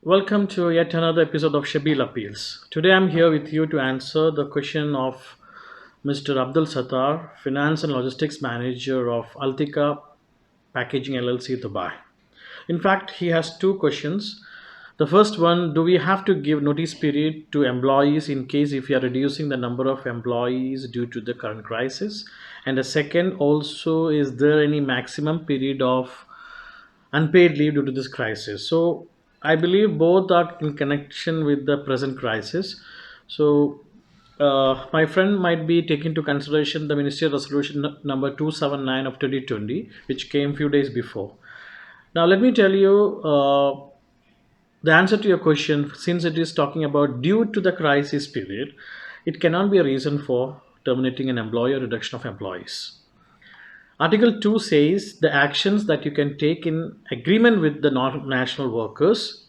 Welcome to yet another episode of Shabeel Appeals. Today I'm here with you to answer the question of Mr. Abdul Sattar, Finance and Logistics Manager of Altika Packaging LLC, Dubai. In fact, he has two questions. The first one, do we have to give notice period to employees in case if we are reducing the number of employees due to the current crisis? And the second also, is there any maximum period of unpaid leave due to this crisis? So I believe both are in connection with the present crisis. So my friend might be taking into consideration the ministerial resolution number 279 of 2020, which came few days before. Now let me tell you the answer to your question. Since it is talking about due to the crisis period, it cannot be a reason for terminating an employee or reduction of employees. Article 2 says the actions that you can take in agreement with the national workers.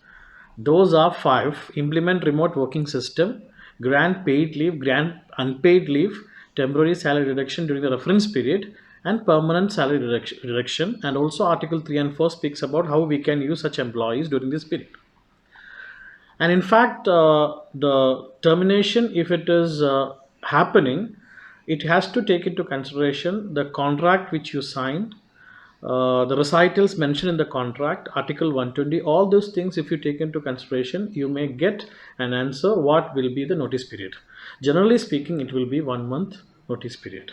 Those are five: implement remote working system, grant paid leave, grant unpaid leave, temporary salary reduction during the reference period, and permanent salary reduction. And also, Article 3 and 4 speaks about how we can use such employees during this period. And in fact, the termination, if it is happening, it has to take into consideration the contract which you signed, the recitals mentioned in the contract, Article 120, all those things. If you take into consideration, you may get an answer what will be the notice period. Generally speaking, it will be 1 month notice period.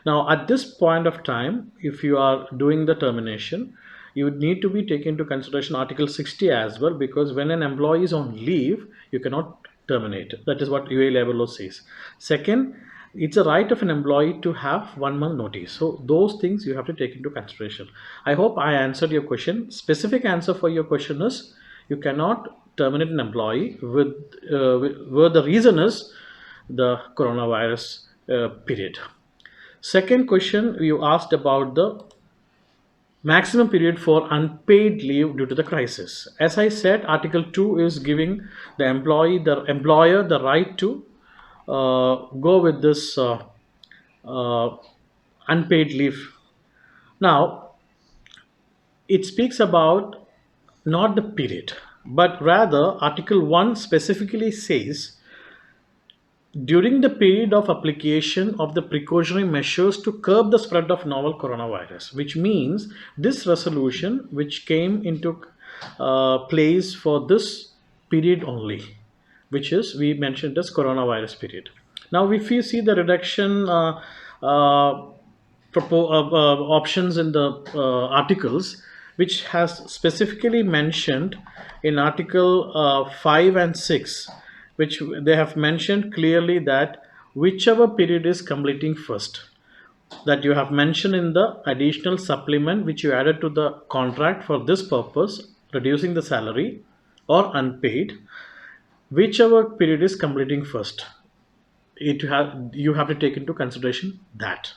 Now, at this point of time, if you are doing the termination, you would need to be taken into consideration Article 60 as well, because when an employee is on leave, you cannot terminate. That is what UAE labor law says. Second, it's a right of an employee to have 1 month notice. So those things you have to take into consideration. I hope I answered your question. Specific answer for your question is you cannot terminate an employee where the reason is the coronavirus period. Second question, you asked about the maximum period for unpaid leave due to the crisis. As I said, Article 2 is giving the employer the right to go with this uh, unpaid leave. Now, it speaks about not the period, but rather Article 1 specifically says during the period of application of the precautionary measures to curb the spread of novel coronavirus, which means this resolution which came into place for this period only, which is we mentioned as coronavirus period. Now if you see the reduction uh, options in the articles, which has specifically mentioned in article 5 and 6, which they have mentioned clearly that whichever period is completing first, that you have mentioned in the additional supplement which you added to the contract for this purpose, reducing the salary or unpaid, whichever period is completing first, you have to take into consideration that.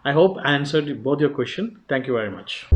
I hope I answered both your question. Thank you very much.